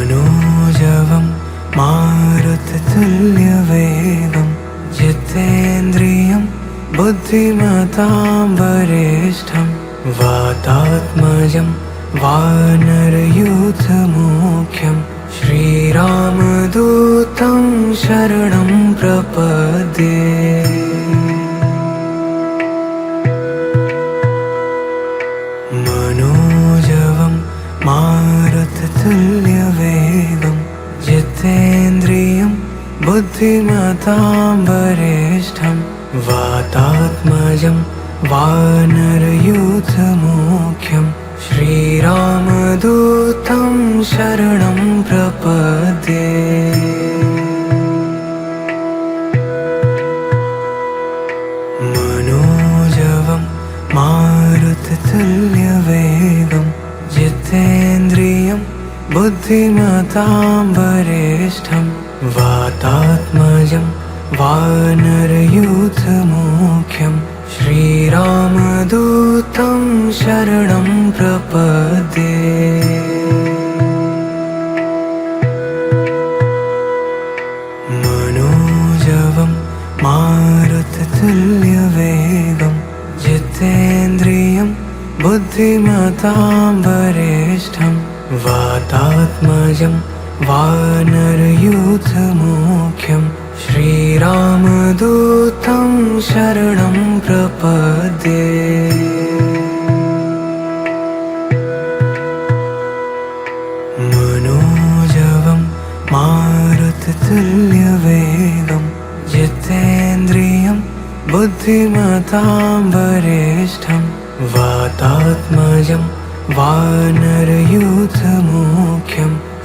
मनोजवं मारुततुल्यवेगं जितेन्द्रियं बुद्धिमतां वरिष्ठं वातात्मजं वानरयूथमुख्यं श्रीरामदूतं शरणं प्रपद्ये। मनोजवं मारुततुल्यवेगं जितेन्द्रियं बुद्धिमतां वरिष्ठं वातात्मजं वानरयूथमुख्यं श्रीरामदूतं शरणं प्रपद्ये। मनोजवं मारुततुल्यवेगं जितेन्द्रियं बुद्धिमतां वरिष्ठं वातात्मजं वानरयूथमुख्यं श्रीरामदूतं शरणं प्रपद्ये। मनोजवं मारुततुल्यवेगं जितेन्द्रियं बुद्धिमतां वरिष्ठं वातात्मजं वानरयूथमुख्यं श्रीरामदूतं शरणं प्रपद्ये। मनोजवं मारुततुल्यवेगं जितेन्द्रियं बुद्धिमतां वरिष्ठं वातात्मजं वानरयूथमुख्यं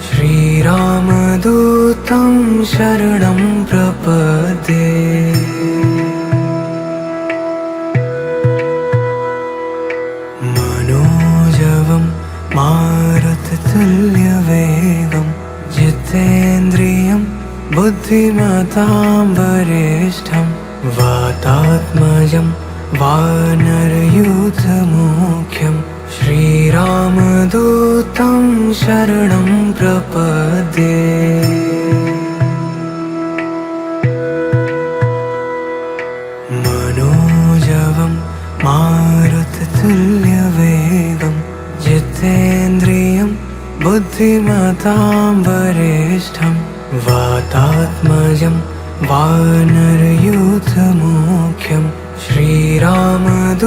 श्रीरामदूतं शरणं प्रपद्ये। मनोजवं मारुततुल्यवेगं जितेन्द्रियं बुद्धिमतां वरिष्ठं वातात्मजं वानरयूथमुख्यं श्रीरामदूतं शरणं प्रपद्ये। मनोजवं मारुततुल्यवेगं जितेन्द्रियं बुद्धिमतां वरिष्ठं वातात्मजं वानरयूथमुख्यं श्रीरामदूतं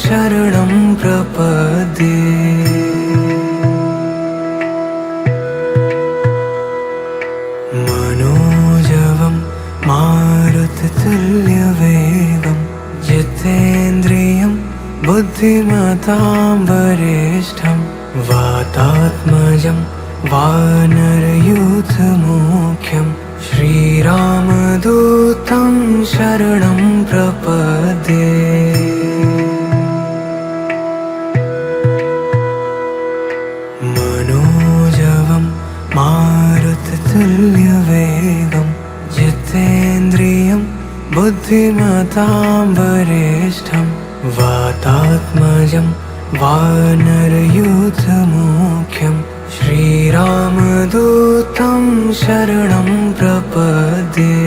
शरणं प्रपद्ये। मनोजवं मारुततुल्यवेगं जितेन्द्रियं बुद्धिमतां वरिष्ठं वातात्मजं वानरयूथमुख्यं श्रीरामदूतं शरणं प्रपद्ये। मनोजवं मारुततुल्यवेगं जितेन्द्रियं बुद्धिमतां वरिष्ठं वातात्मजं वानरयूथमुख्यं श्रीरामदूतं शरणं प्रपद्ये।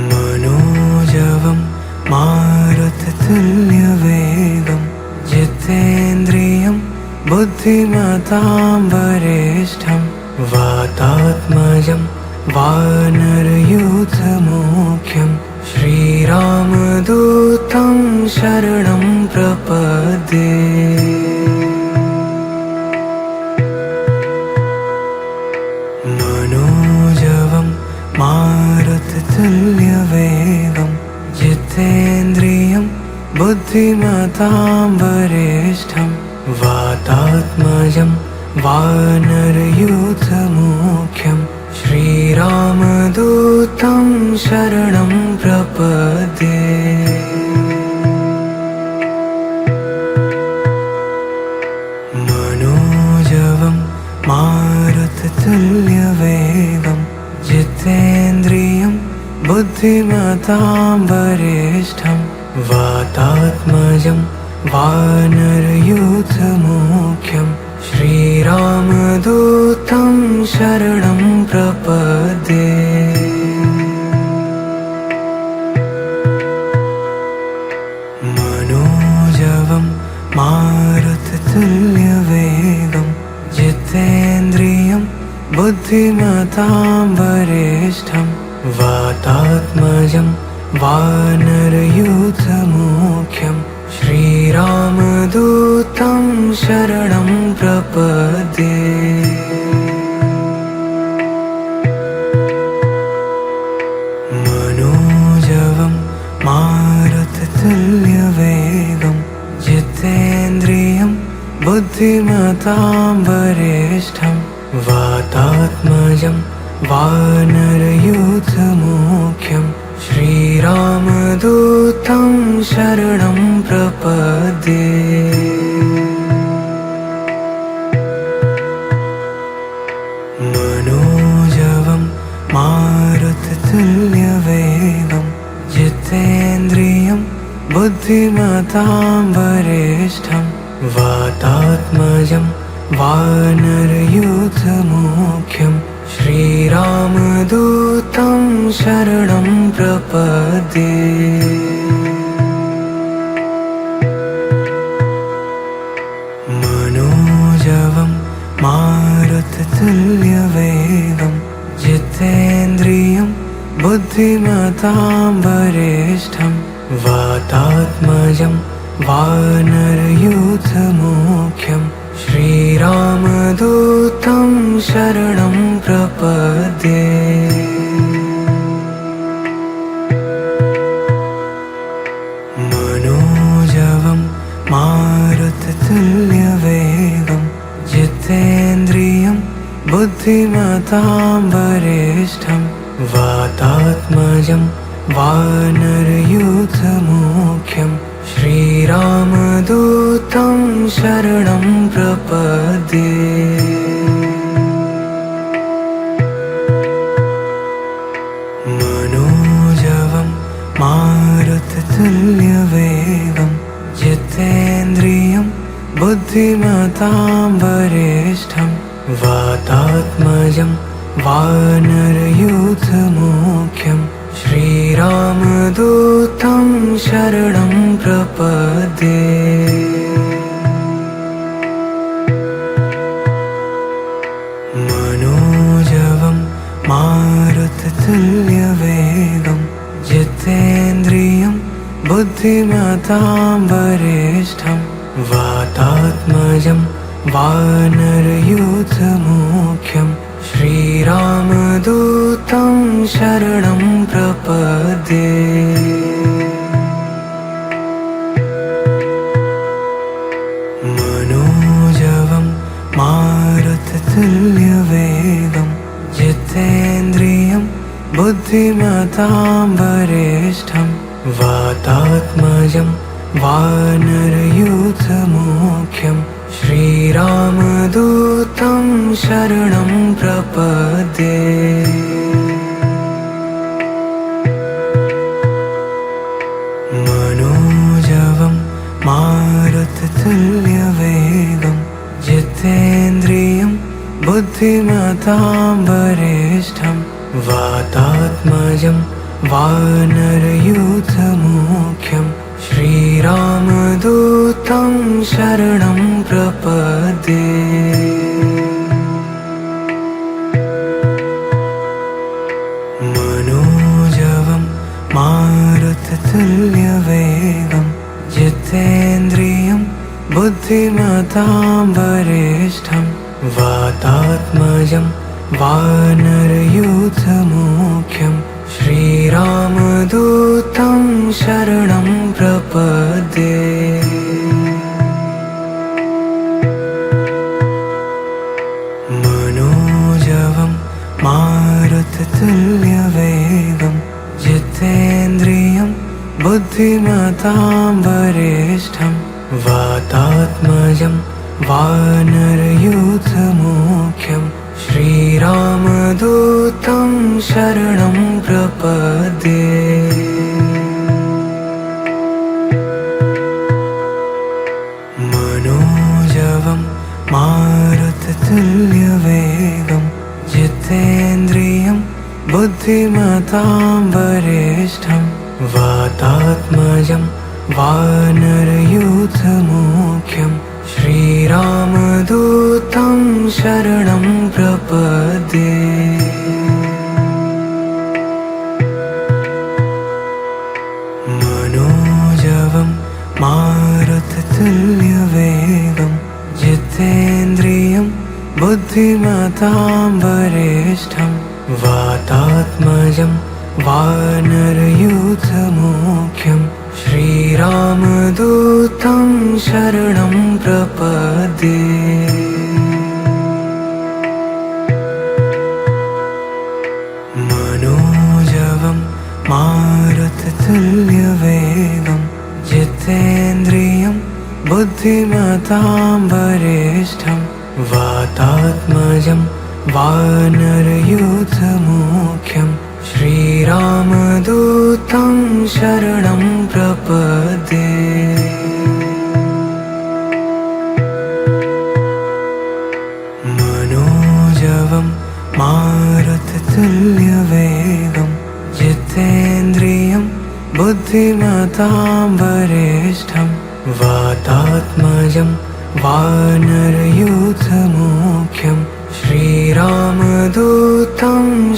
मनोजवं मारुततुल्यवेगं जितेन्द्रियं बुद्धिमतां वरिष्ठं वातात्मजं वानरयूथमुख्यं श्रीरामदूतं शरणं प्रपद्ये। मनोजवं मारुततुल्यवेगं जितेन्द्रियं बुद्धिमतां वरिष्ठं वातात्मजं वानरयूथमुख्यं श्रीरामदूतं शरणं प्रपद्ये। मनोजवं मारुततुल्यवेगं जितेन्द्रियं बुद्धिमतां वरिष्ठं वातात्मजं वानरयूथमुख्यं श्रीरामदूतं शरणं प्रपद्ये। मनोजवं मारुततुल्यवेगं जितेन्द्रियं बुद्धिमतां वरिष्ठं वातात्मजं वानरयूथमुख्यं श्रीरामदूतं शरणं प्रपद्ये। मनोजवं मारुततुल्यवेगं जितेन्द्रियं बुद्धिमतां वरिष्ठं वातात्मजं वानरयूथमुख्यं श्रीरामदूतं शरणं प्रपद्ये। मनोजवं मारुततुल्यवेगं जितेन्द्रियं बुद्धिमतां वरिष्ठं वातात्मजं वानरयूथमुख्यं श्रीरामदूतं शरणं प्रपद्ये। मनोजवं मारुततुल्यवेगं जितेन्द्रियं बुद्धिमतां वरिष्ठं वातात्मजं वानरयूथमुख्यं श्रीरामदूतं शरणं प्रपद्ये। मनोजवं मारुततुल्यवेगं जितेन्द्रियं बुद्धिमतां वरिष्ठं वातात्मजं वानरयूथमुख्यं श्रीरामदूतं शरणं प्रपद्ये। मनोजवं मारुततुल्यवेगं जितेन्द्रियं बुद्धिमतां वरिष्ठं वातात्मजं वानरयूथमुख्यं श्रीरामदूतं शरणं प्रपद्ये। मनोजवं मारुततुल्यवेगं जितेन्द्रियं बुद्धिमतां वरिष्ठं वातात्मजं वानरयूथमुख्यं श्रीरामदूतं शरणं प्रपद्ये। मनोजवं मारुततुल्यवेगं जितेन्द्रियं बुद्धिमतां वरिष्ठं वातात्मजं वानरयूथमुख्यं श्रीरामदूतं शरणं प्रपद्ये। मनोजवं मारुततुल्यवेगं जितेन्द्रियं बुद्धिमतां वरिष्ठं वातात्मजं वानरयूथमुख्यं श्रीरामदूतं शरणं प्रपद्ये। मनोजवं मारुततुल्यवेगं जितेन्द्रियं बुद्धिमतां वरिष्ठं वातात्मजं वानरयूथमुख्यं श्रीरामदूतं शरणं प्रपद्ये। मनोजवं मारुततुल्यवेगं जितेन्द्रियं बुद्धिमतां वरिष्ठं वातात्मजं वानरयूथमुख्यं श्रीरामदूतं शरणं प्रपद्ये। वरिष्ठं वातात्मजं वानरयूथमुख्यं श्रीरामदूतं शरणं प्रपद्ये। मनोजवं मारुततुल्यवेगं जितेन्द्रियं बुद्धिमतां वरिष्ठं वातात्मजं वानरयूथमुख्यं श्रीरामदूतं शरणं प्रपद्ये। मनोजवं मारुततुल्यवेगं जितेन्द्रियं बुद्धिमतां वरिष्ठं वातात्मजं वानरयूथमुख्यं श्रीरामदूतं शरणं प्रपद्ये। मनोजवं मारुततुल्यवेगं जितेन्द्रियं बुद्धिमतां वरिष्ठं वातात्मजं वानरयूथमुख्यं श्रीरामदूतं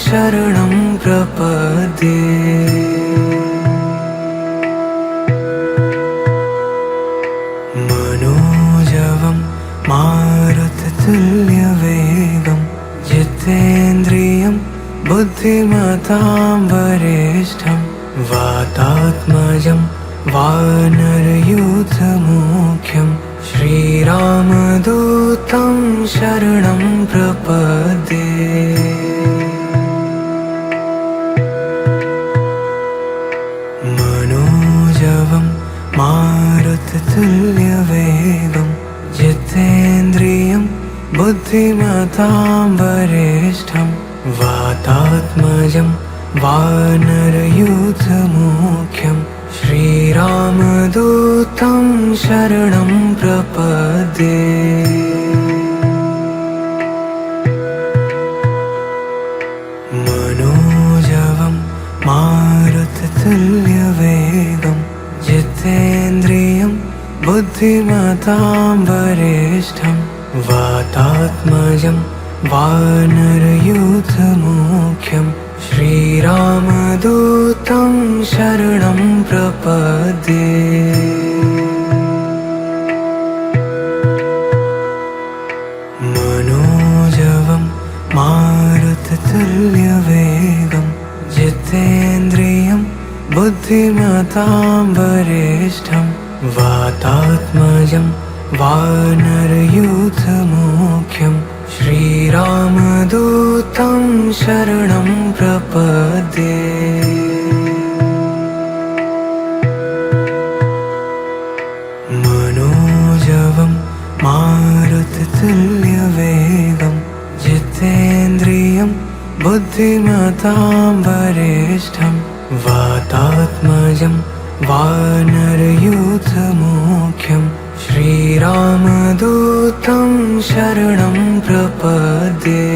शरणं प्रपद्ये। मनोजवं मारुततुल्यवेगं जितेन्द्रियं बुद्धिमतां वरिष्ठं वातात्मजं वानरयूथमुख्यं श्रीरामदूतं शरणं प्रपद्ये। मनोजवं मारुततुल्यवेगं जितेन्द्रियं बुद्धिमतां वरिष्ठं वातात्मजं वानरयूथमुख्यं श्रीरामदूतं शरणं प्रपद्ये। मनोजवं मारुततुल्यवेगं जितेन्द्रियं बुद्धिमतां वरिष्ठं वातात्मजं वानरयूथमुख्यं श्रीरामदूतं शरणं प्रपद्ये। मनोजवं मारुततुल्यवेगं जितेन्द्रियं बुद्धिमतां वरिष्ठं वातात्मजं वानरयूथमुख्यं श्रीरामदूतं शरणं प्रपद्ये। मनोजवं मारुततुल्यवेगं जितेन्द्रियं बुद्धिमतां वरिष्ठं वातात्मजं वानरयूथमुख्यं श्रीरामदूतं शरणं प्रपद्ये।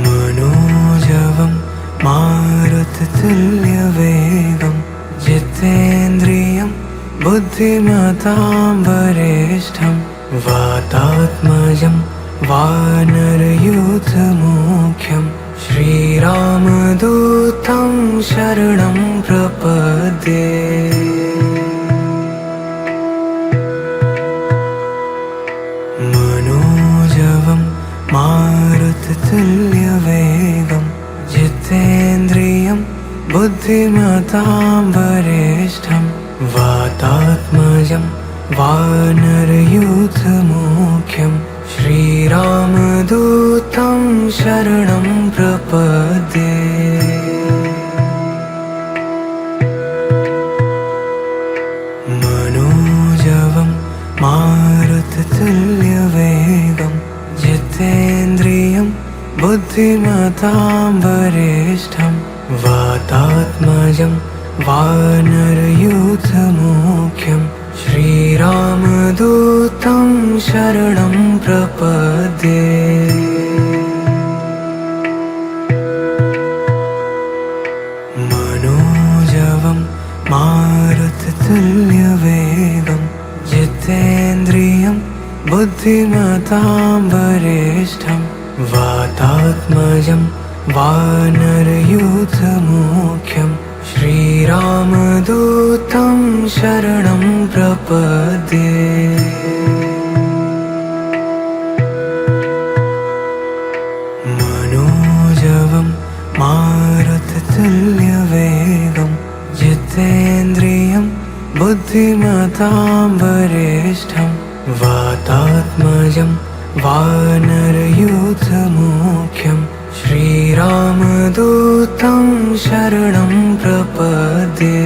मनोजवं मारुततुल्यवेगं जितेन्द्रियं बुद्धिमतां वरिष्ठं वातात्मजं वानरयूथमुख्यं श्रीरामदूतं शरणं प्रपद्ये। मनोजवं मारुततुल्यवेगं जितेन्द्रियं बुद्धिमतां वरिष्ठं वातात्मजं वानरयूथमुख्यं श्रीरामदूतं शरणं प्रपद्ये। मनोजवं मारुततुल्यवेगं जितेन्द्रियं बुद्धिमतां वरिष्ठं वातात्मजं वानरयूथमुख्यं श्रीरामदूतं शरणं प्रपद्ये। बुद्धिमतां वरिष्ठं वातात्मजं वानरयूथमुख्यं श्रीरामदूतं शरणं प्रपद्ये। मनोजवं मारुततुल्यवेगं जितेन्द्रियं बुद्धिमतां वरिष्ठं वातात्मजं वानरयूथमुख्यं श्रीरामदूतं शरणं प्रपद्ये।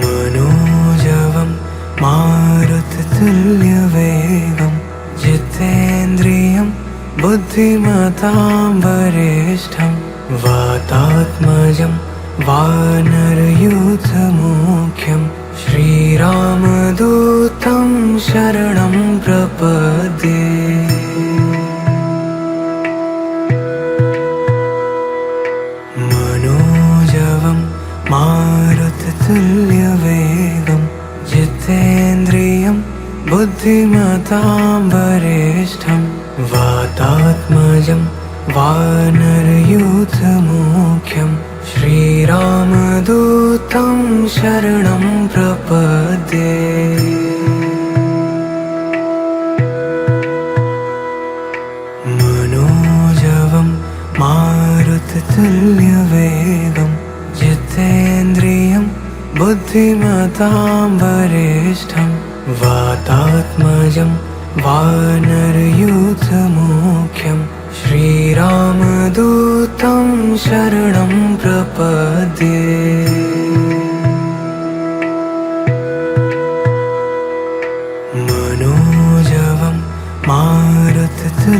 मनोजवं मारुततुल्यवेगं जितेन्द्रियं बुद्धिमतां वरिष्ठं वातात्मजं वानरयूथमुख्यं श्रीरामदूतं शरणं प्रपद्ये। मनोजवं मारुततुल्यवेगं जितेन्द्रियं बुद्धिमतां वरिष्ठं वातात्मजं वानरयूथमुख्यं श्रीरामदूतं शरणं प्रपद्ये। मनोजवं मारुततुल्यवेगं जितेन्द्रियं बुद्धिमतां वरिष्ठं वातात्मजं वानरयूथमुख्यं श्रीरामदूतं शरणं प्रपद्ये। मनोजवं मारुततुल्यवेगं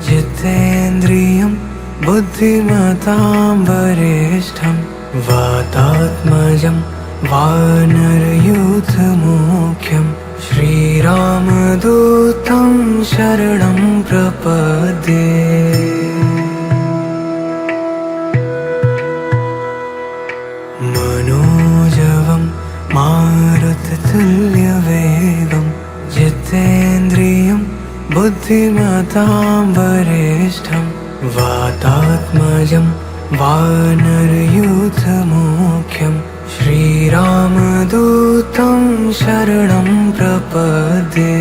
जितेन्द्रियं बुद्धिमतां वरिष्ठं वातात्मजं वानरयूथमुख्यं श्रीरामदूतं शरणं प्रपद्ये। मनोजवं मारुततुल्यवेगं जितेन्द्रियं बुद्धिमतां वरिष्ठं वातात्मजं वानरयूथमुख्यं श्रीरामदूतं शरणं प्रपद्ये।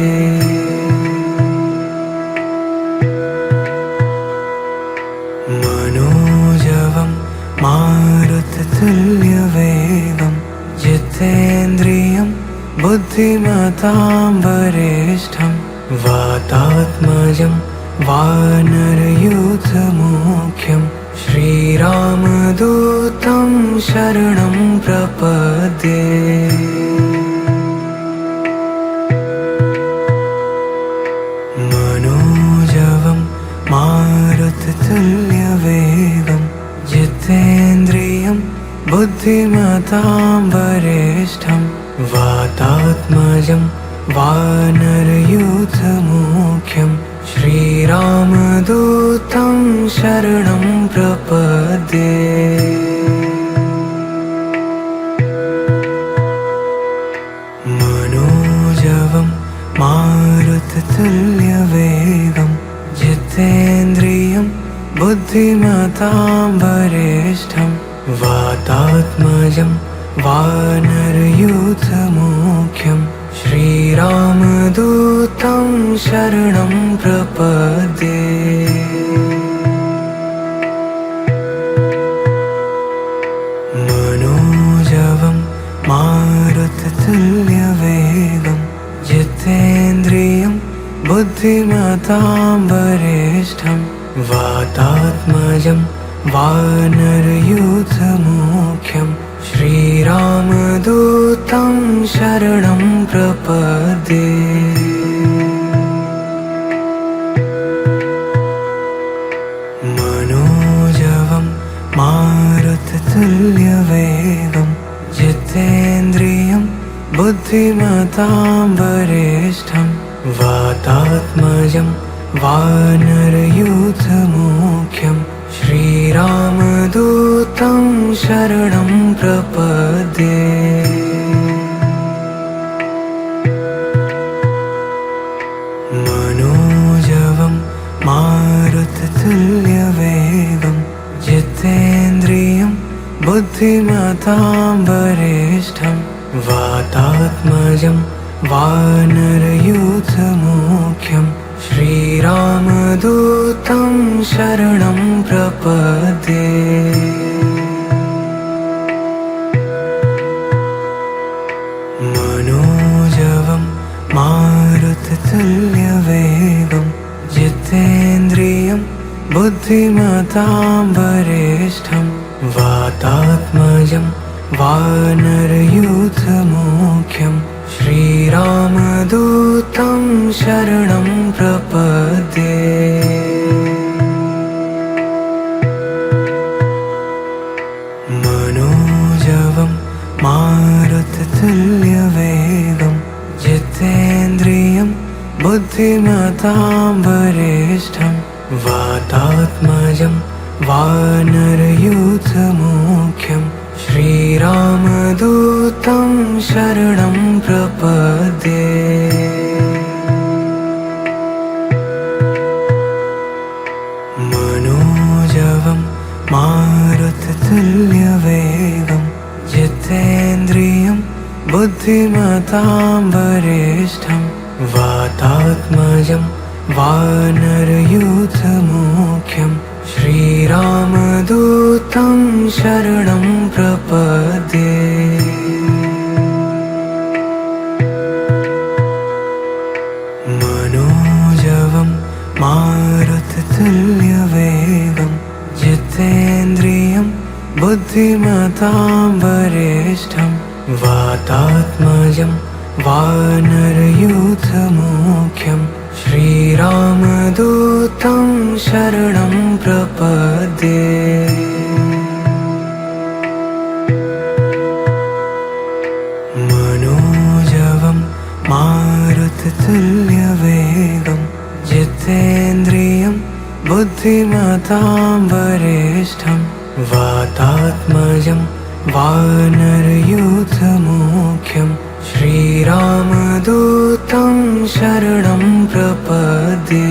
मनोजवं मारुततुल्यवेगं जितेन्द्रियं बुद्धिमतां वरिष्ठं वातात्मजं वानरयूथमुख्यं श्रीरामदूतं शरणं प्रपद्ये। मनोजवं मारुततुल्यवेगं जितेन्द्रियं बुद्धिमतां वरिष्ठं वातात्मजं वानरयूथमुख्यं श्रीरामदूतं शरणं प्रपद्ये। मनोजवं मारुततुल्यवेगं जितेन्द्रियं बुद्धिमतां वरिष्ठं वातात्मजं वानरयूथमुख्यं श्रीरामदूतं शरणं प्रपद्ये। मनोजवं मारुततुल्यवेगं जितेन्द्रियं बुद्धिमतां वरिष्ठं वातात्मजं वानरयूथमुख्यं श्रीरामदूतं शरणं प्रपद्ये। मनोजवं मारुततुल्यवेगं जितेन्द्रियं बुद्धिमतां वरिष्ठं वातात्मजं वानरयूथमुख्यं श्री श्रीरामदूतं शरणं प्रपद्ये। मनोजवं मारुततुल्यवेगं जितेन्द्रियं बुद्धिमतां वरिष्ठं वातात्मजं वानरयूथमुख्यं श्रीरामदूतं शरणं प्रपद्ये। मनोजवं मारुततुल्यवेगं जितेन्द्रियं बुद्धिमतां वरिष्ठं वातात्मजं वानरयूथमुख्यं श्रीरामदूतं शरणं प्रपद्ये। मनोजवं मारुततुल्यवेगं जितेन्द्रियं बुद्धिमतां वरिष्ठं वातात्मजं वानरयूथमुख्यं श्रीरामदूतं शरणं प्रपद्ये। मनोजवं मारुततुल्यवेगं जितेन्द्रियं बुद्धिमतां वरिष्ठं वातात्मजं वानरयूथमुख्यं श्रीरामदूतं शरणं प्रपद्ये। मनोजवं मारुततुल्यवेगं जितेन्द्रियं बुद्धिमतां वरिष्ठं वातात्मजं वानरयूथमुख्यं श्रीरामदूतं शरणं प्रपद्ये। मनोजवं मारुततुल्यवेगं जितेन्द्रियं बुद्धिमतां वरिष्ठं वातात्मजं वानरयूथमुख्यं श्रीरामदूतं शरणं प्रपद्ये।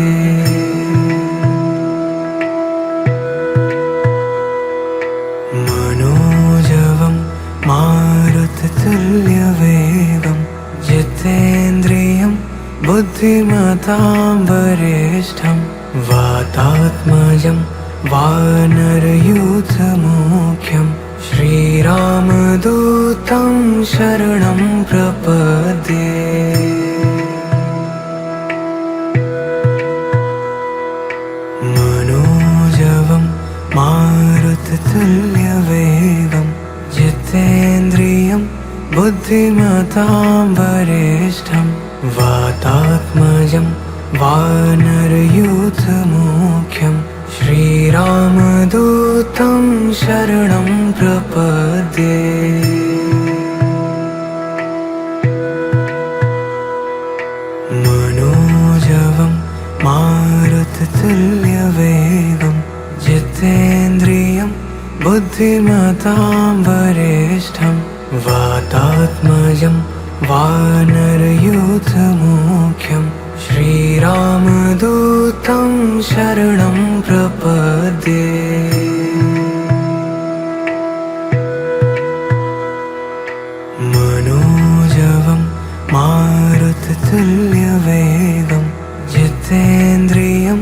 मनोजवं मारुततुल्यवेगं जितेन्द्रियं बुद्धिमतां वरिष्ठं वातात्मजं वानरयूथमुख्यं श्रीरामदूतं शरणं प्रपद्ये। मनोजवं मारुततुल्यवेगं जितेन्द्रियं बुद्धिमतां वरिष्ठं वातात्मजं वानरयूथमुख्यं श्रीरामदूतं शरणं प्रपद्ये। मनोजवं मारुततुल्यवेगं जितेन्द्रियं बुद्धिमतां वरिष्ठं वातात्मजं वानरयूथमुख्यं श्रीरामदूतं शरणं प्रपद्ये। मनोजवं मारुततुल्यवेगं जितेन्द्रियं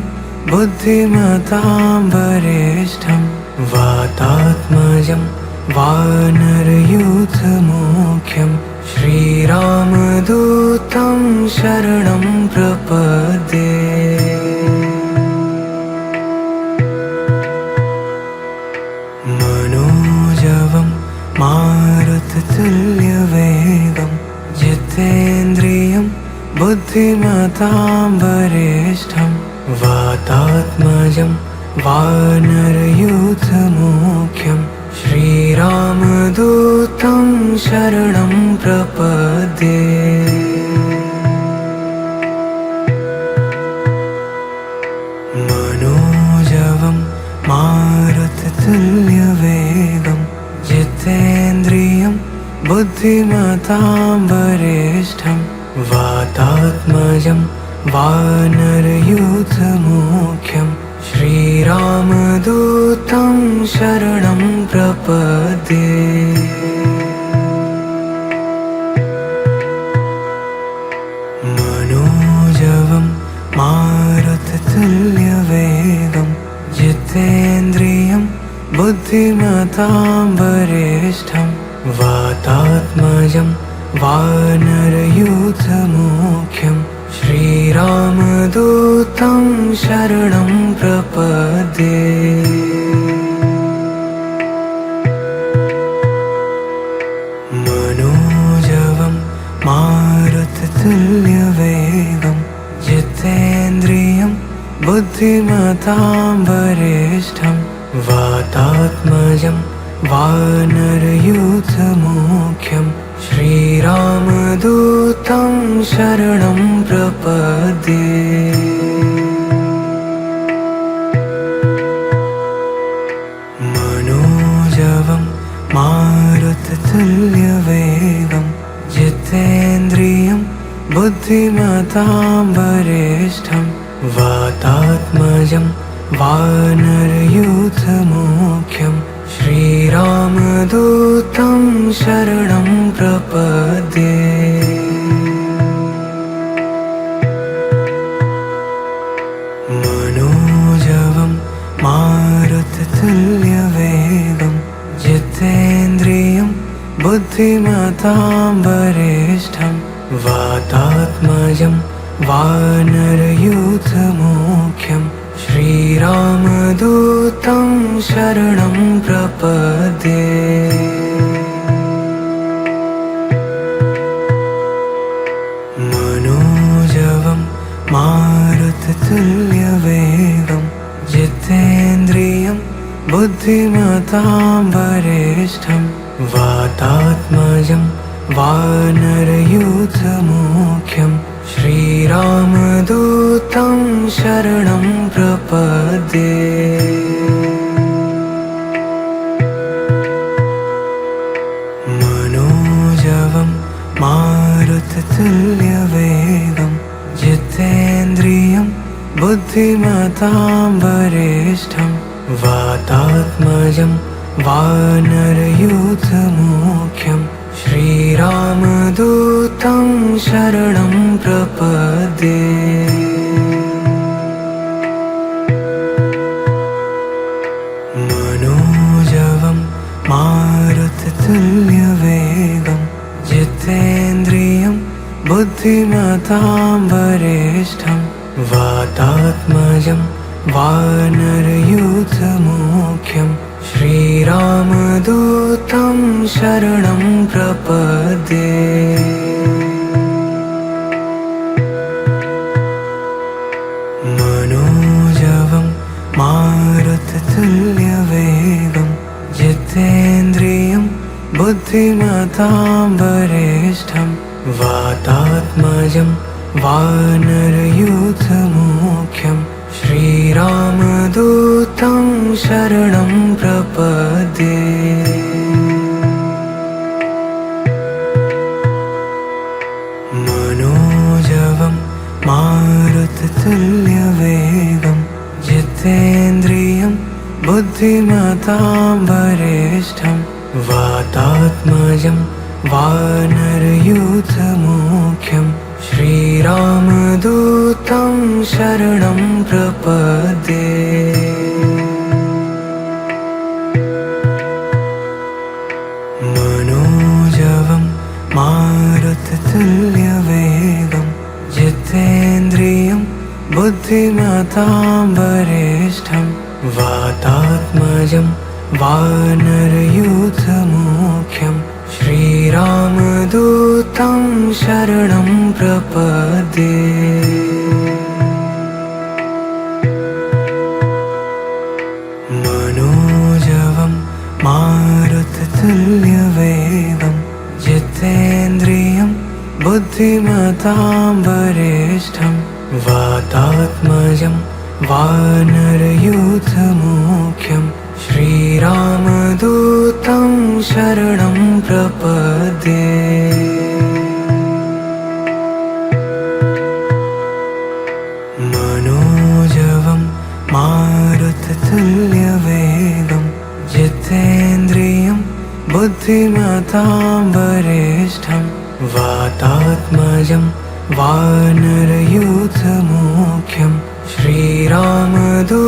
बुद्धिमतां वरिष्ठं वातात्मजं वानरयूथमुख्यं श्रीरामदूतं शरणं प्रपद्ये। मनोजवं मारुततुल्यवेगं जितेन्द्रियं बुद्धिमतां वरिष्ठं वातात्मजं वानरयूथमुख्यं श्रीरामदूतं शरणं प्रपद्ये। मनोजवं मारुततुल्यवेगं बुद्धिमतां वरिष्ठं वातात्मजं वानरयूथमुख्यं श्रीरामदूतं शरणं प्रपद्ये। मनोजवं मारुततुल्यवेगं जितेन्द्रियं बुद्धिमतां वरिष्ठं वातात्मजं वानरयूथमुख्यं श्रीरामदूतं शरणं प्रपद्ये। मनोजवं मारुततुल्यवेगं जितेन्द्रियं बुद्धिमतां वरिष्ठं वातात्मजं वानरयूथमुख्यं श्रीरामदूतं शरणं प्रपद्ये। मनोजवं मारुततुल्यवेगं जितेन्द्रियं बुद्धिमतां वरिष्ठं वातात्मजं वानरयूथमुख्यं श्रीरामदूतं शरणं प्रपद्ये। मनोजवं मारुततुल्यवेगं जितेन्द्रियं बुद्धिमतां वरिष्ठं वातात्मजं वानरयूथमुख्यं श्रीरामदूतं शरणं प्रपद्ये। मनोजवं मारुततुल्यवेगं जितेन्द्रियं बुद्धिमतां वरिष्ठं वातात्मजं वानरयूथमुख्यं श्रीरामदूतं शरणं प्रपद्ये। मनोजवं मारुततुल्यवेगं जितेन्द्रियं बुद्धिमतां वरिष्ठं वातात्मजं वानरयूथमुख्यं श्रीरामदूतं शरणं प्रपद्ये। मनोजवं मारुततुल्यवेगं जितेन्द्रियं बुद्धिमतां वरिष्ठं वातात्मजं वानरयूथमुख्यं श्रीरामदूतं शरणं प्रपद्ये। मनोजवं मारुततुल्यवेगं जितेन्द्रियं बुद्धिमतां वरिष्ठं वातात्मजं वानरयूथमुख्यं श्रीरामदूतं शरणं प्रपद्ये। मनोजवं मारुततुल्यवेगं जितेन्द्रियं बुद्धिमतां वरिष्ठं वातात्मजं वानरयूथमुख्यं श्रीरामदूतं शरणं प्रपद्ये। मनोजवं मारुततुल्यवेगं जितेन्द्रियं बुद्धिमतां वरिष्ठं वातात्मजं वानरयूथमुख्यं श्रीरामदूतं शरणं प्रपद्ये। मनोजवं मारुततुल्यवेगं जितेन्द्रियं बुद्धिमतां वरिष्ठं वातात्मजं वानरयूथमुख्यं श्री श्रीरामदूतं शरणं प्रपद्ये। मनोजवं मारुततुल्यवेगं जितेन्द्रियं बुद्धिमतां वरिष्ठं वातात्मजं वानरयूथमुख्यं श्रीरामदूतं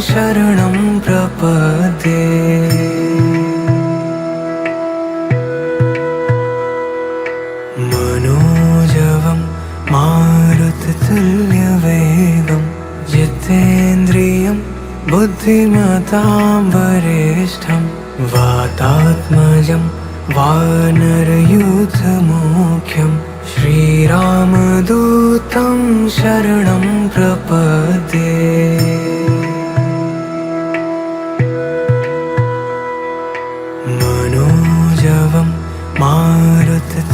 शरणं प्रपद्ये। मनोजवं मारुततुल्यवेगं जितेन्द्रियं बुद्धिमतां वरिष्ठं वातात्मजं वानरयूथमुख्यं श्रीरामदूतं शरणं प्रपद्ये। मनोजवं मारुततुल्यवेगं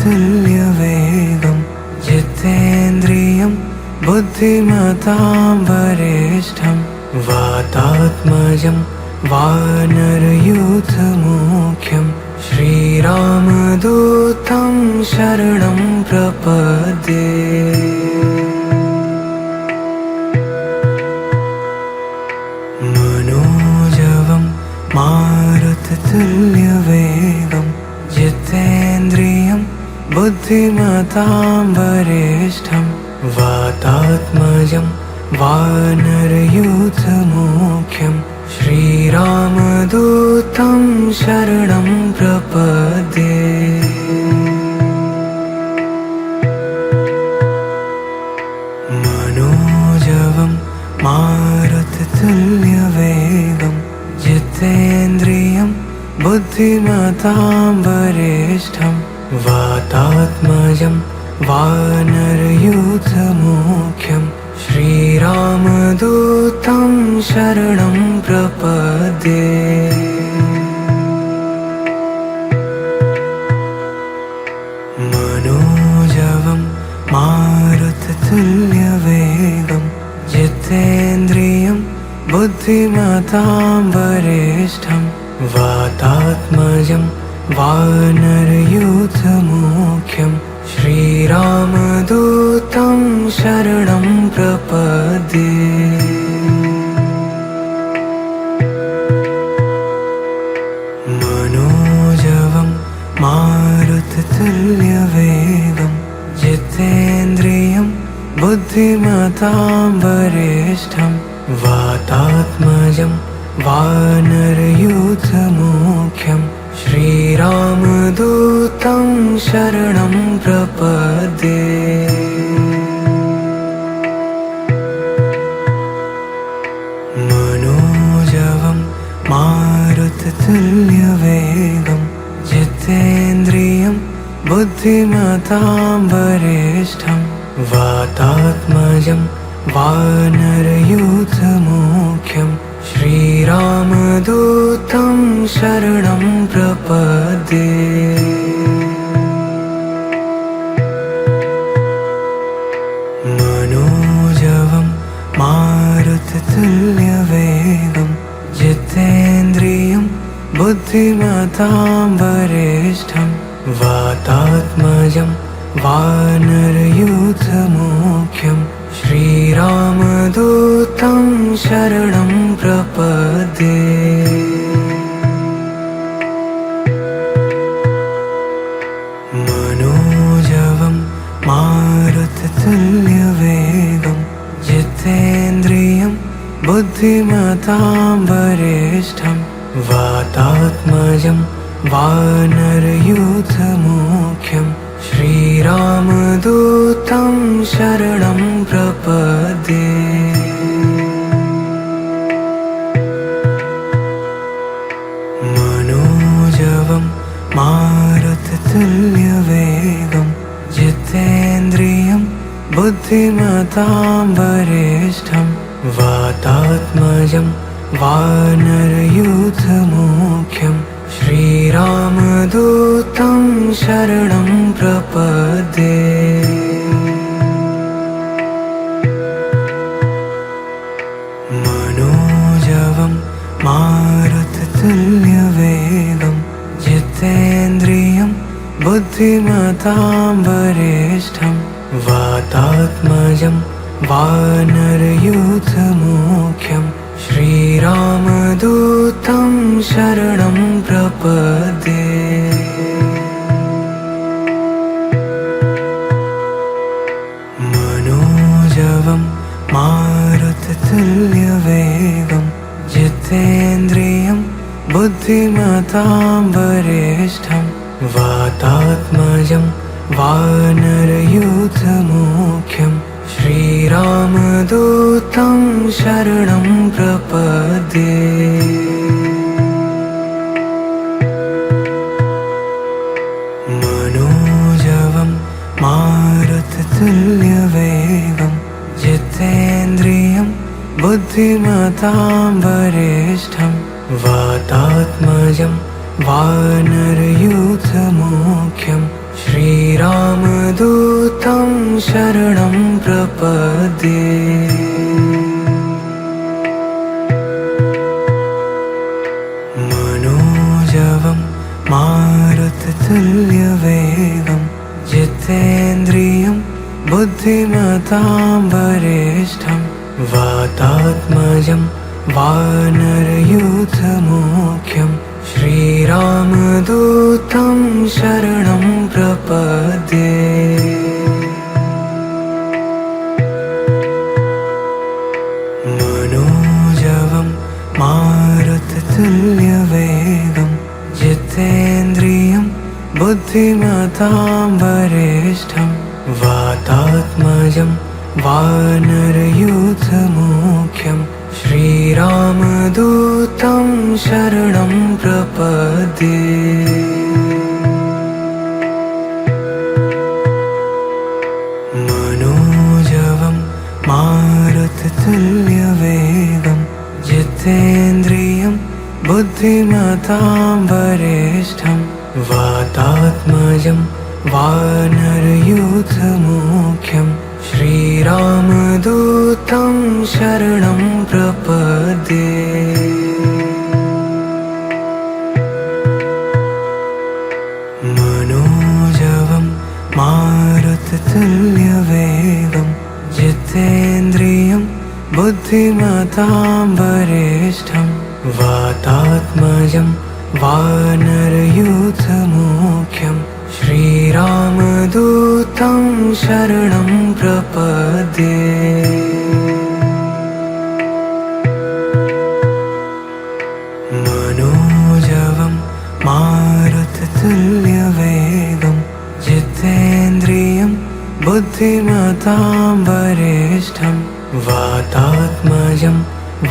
जितेन्द्रियं बुद्धिमतां वरिष्ठं वातात्मजं वानरयूथमुख्यं श्रीरामदूतं शरणं प्रपद्ये। मनोजवं मारुततुल्यवेगं जितेन्द्रियं बुद्धिमतां वरिष्ठं वातात्मजं वानरयूथमुख्यं श्रीरामदूतं शरणं प्रपद्ये। मनोजवं मारुततुल्यवेगं जितेन्द्रियं बुद्धिमतां वरिष्ठं वातात्मजं वानरयूथमुख्यं श्रीरामदूतं शरणं प्रपद्ये। मनोजवं मारुततुल्यवेगं जितेन्द्रियं बुद्धिमतां वरिष्ठं वातात्मजं वानरयूथमुख्यं श्रीरामदूतं शरणं प्रपद्ये। मनोजवं मारुततुल्यवेगं जितेन्द्रियं बुद्धिमतां वरिष्ठं वातात्मजं वानरयूथमुख्यं श्रीरामदूतं शरणं प्रपद्ये। मनोजवं मारुततुल्यवेगं जितेन्द्रियं बुद्धिमतां वरिष्ठं वातात्मजं वानरयूथमुख्यं श्रीरामदूतं शरणं प्रपद्ये। मनोजवं मारुततुल्यवेगं जितेन्द्रियं बुद्धिमतां वरिष्ठं वातात्मजं वानरयूथमुख्यं श्रीरामदूतं शरणं प्रपद्ये। मनोजवं मारुततुल्यवेगं जितेन्द्रियं बुद्धिमतां वरिष्ठं वातात्मजं वानरयूथमुख्यं श्रीरामदूतं शरणं प्रपद्ये। मनोजवं मारुततुल्यवेगं जितेन्द्रियं बुद्धिमतां वरिष्ठं वातात्मजं वानरयूथमुख्यं श्रीरामदूतं शरणं प्रपद्ये। मनोजवं मारुततुल्यवेगं बुद्धिमतां वरिष्ठं वातात्मजं वानरयूथमुख्यं श्रीरामदूतं शरणं प्रपद्ये। मनोजवं मारुततुल्यवेगं जितेन्द्रियं बुद्धिमतां वरिष्ठं वातात्मजं वानरयूथमुख्यं श्रीरामदूतं शरणं प्रपद्ये। मनोजवं मारुततुल्यवेगं जितेन्द्रियं बुद्धिमतां वरिष्ठं वातात्मजं वानरयूथमुख्यं श्रीरामदूतं शरणं प्रपद्ये। मनोजवं मारुततुल्यवेगं जितेन्द्रियं बुद्धिमतां वरिष्ठं वातात्मजं वानरयूथमुख्यं श्रीरामदूतं शरणं प्रपद्ये। मनोजवं मारुततुल्यवेगं जितेन्द्रियं बुद्धिमतां वरिष्ठं वातात्मजं वानरयूथमुख्यं श्रीरामदूतं शरणं प्रपद्ये। मनोजवं मारुततुल्यवेगं जितेन्द्रियं बुद्धिमतां वरिष्ठं वातात्मजं वानरयूथमुख्यं श्रीरामदूतं शरणं प्रपद्ये। मनोजवं मारुततुल्यवेगं जितेन्द्रियं बुद्धिमतां वरिष्ठं वातात्मजं वानरयूथमुख्यं श्रीरामदूतं शरणं प्रपद्ये। मनोजवं मारुततुल्यवेगं जितेन्द्रियं बुद्धिमतां वरिष्ठं वातात्मजं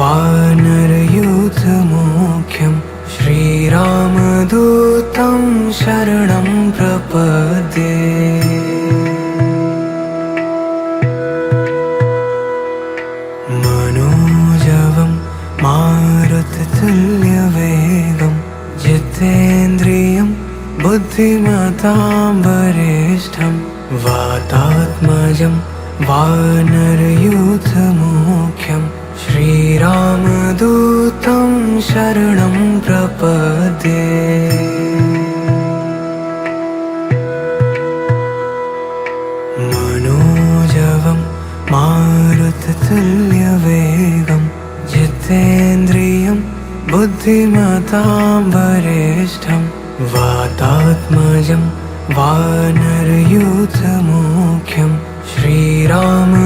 वानरयूथमुख्यं श्रीरामदूतं शरणं प्रपद्ये। मनोजवं मारुततुल्यवेगं जितेन्द्रियं बुद्धिमतां वरिष्ठं वातात्मजं वानरयूथमुख्यं श्रीरामदूतं शरणं प्रपद्ये। मनोजवं मारुततुल्यवेगं जितेन्द्रियं बुद्धिमतां वरिष्ठं वातात्मजं वानरयूथमुख्यं श्रीरामदूतं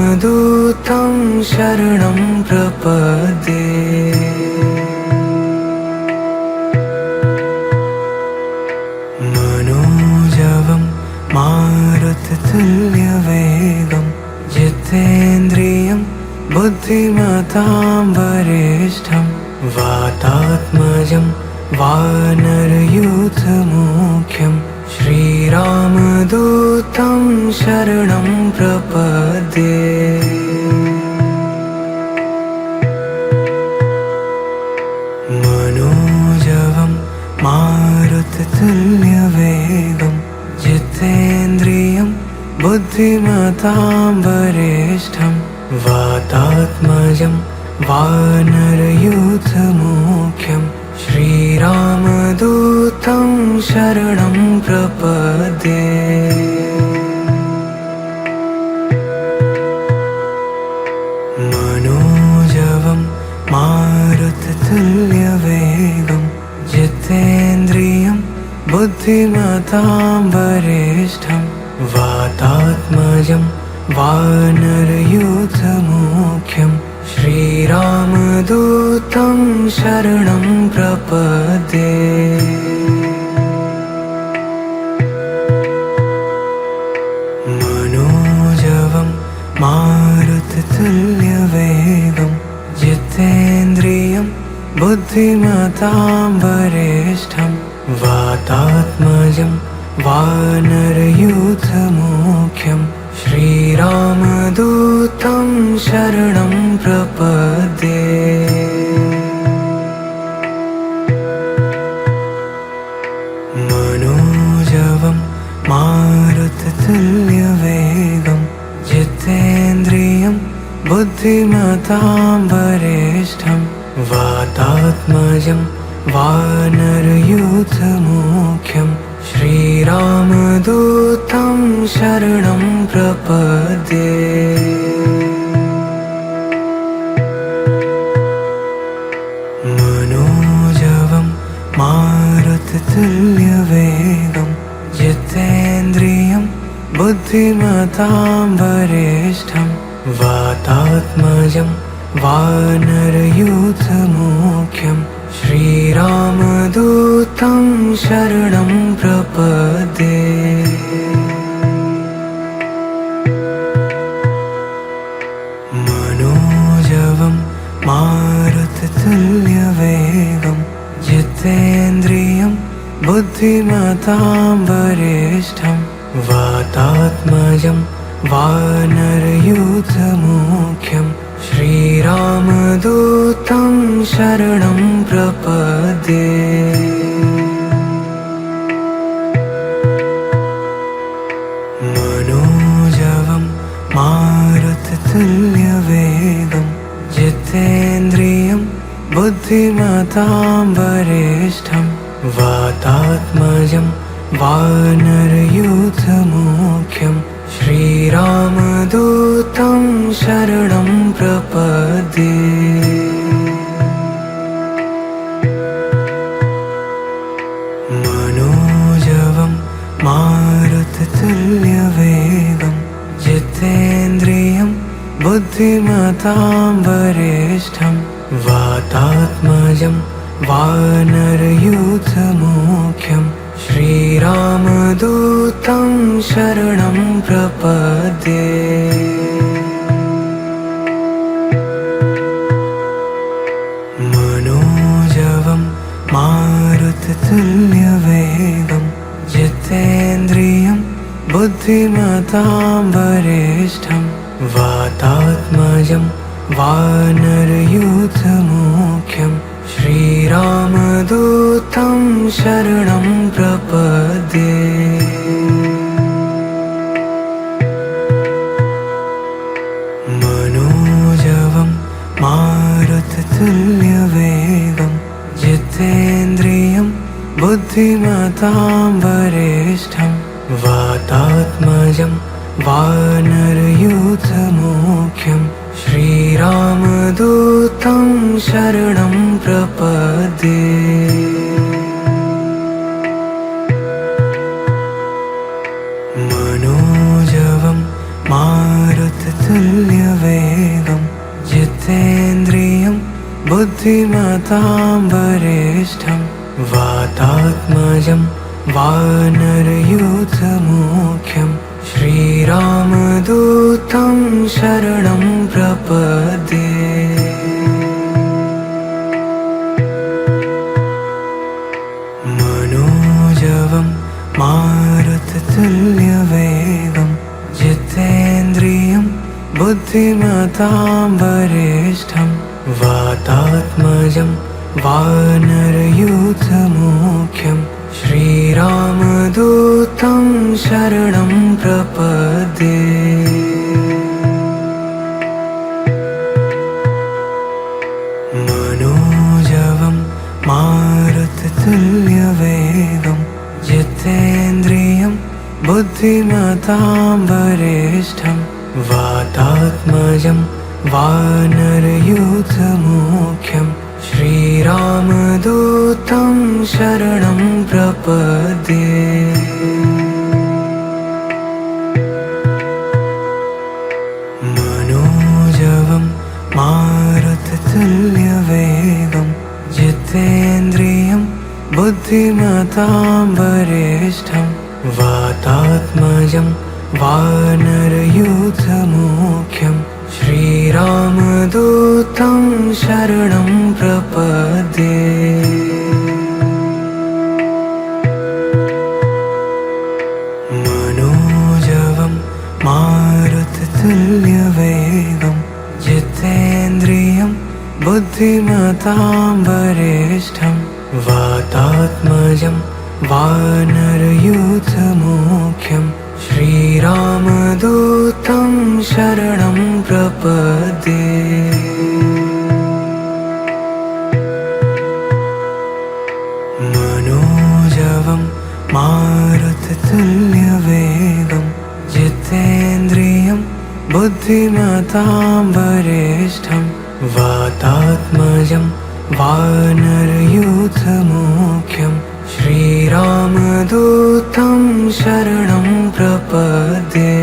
शरणं प्रपद्ये। मनोजवं मारुततुल्यवेगं जितेन्द्रियं बुद्धिमतां वरिष्ठं वातात्मजं वानरयूथमुख्यं श्रीरामदूतं शरणं प्रपद्ये। मनोजवं मारुततुल्यवेगं जितेन्द्रियं बुद्धिमतां वरिष्ठं वातात्मजं वानरयूथमुख्यं श्री श्रीरामदूतं शरणं प्रपद्ये। मनोजवं मारुततुल्यवेगं जितेन्द्रियं बुद्धिमतां वरिष्ठं वातात्मजं वानरयूथमुख्यं श्रीरामदूतं शरणं प्रपद्ये। मनोजवं मारुततुल्यवेगं जितेन्द्रियं बुद्धिमतां वरिष्ठं वातात्मजं वानरयूथमुख्यं श्रीरामदूतं शरणं प्रपद्ये। मनोजवं मारुततुल्यवेगं जितेन्द्रियं बुद्धिमतां वरिष्ठं वातात्मजं वानरयूथमुख्यं श्रीरामदूतं शरणं प्रपद्ये। मनोजवं मारुततुल्यवेगं जितेन्द्रियं बुद्धिमतां वरिष्ठं वातात्मजं वानरयूथमुख्यं श्रीरामदूतं शरणं प्रपद्ये। मनोजवं मारुततुल्यवेगं जितेन्द्रियं बुद्धिमतां वरिष्ठं वातात्मजं वानरयूथमुख्यं श्रीरामदूतं शरणं प्रपद्ये। मनोजवं मारुततुल्यवेगं जितेन्द्रियं बुद्धिमतां वरिष्ठं वातात्मजं वानरयूथमुख्यं श्रीरामदूतं शरणं प्रपद्ये। मनोजवं मारुततुल्यवेगं जितेन्द्रियं बुद्धिमतां वरिष्ठं वातात्मजं वानरयूथमुख्यं श्रीरामदूतं शरणं प्रपद्ये। मनोजवं मारुततुल्यवेगं जितेन्द्रियं बुद्धिमतां वरिष्ठं वातात्मजं वानरयूथमुख्यं श्रीरामदूतं शरणं प्रपद्ये। मनोजवं मारुततुल्यवेगं जितेन्द्रियं बुद्धिमतां वरिष्ठं वातात्मजं वानरयूथमुख्यं श्रीरामदूतं शरणं प्रपद्ये। मनोजवं मारुततुल्यवेगं जितेन्द्रियं बुद्धिमतां वरिष्ठं वातात्मजं वानरयूथमुख्यं श्रीरामदूतं शरणं प्रपद्ये। मनोजवं मारुततुल्यवेगं जितेन्द्रियं बुद्धिमतां वरिष्ठं वातात्मजं वानरयूथमुख्यं श्रीरामदूतं शरणं प्रपद्ये। मनोजवं मारुततुल्यवेगं बुद्धिमतां वरिष्ठं वातात्मजं वानरयूथमुख्यं श्रीरामदूतं शरणं प्रपद्ये। मनोजवं मारुततुल्यवेगं जितेन्द्रियं बुद्धिमतां वरिष्ठं वातात्मजं वानरयूथमुख्यं श्रीरामदूतं शरणं प्रपद्ये। मनोजवं मारुततुल्यवेगं जितेन्द्रियं बुद्धिमतां वरिष्ठं वातात्मजं वानरयूथमुख्यं श्रीरामदूतं शरणं प्रपद्ये। मनोजवं मारुततुल्यवेगं जितेन्द्रियं बुद्धिमतां वरिष्ठं वातात्मजं वानरयूथमुख्यं श्रीरामदूतं शरणं प्रपद्ये।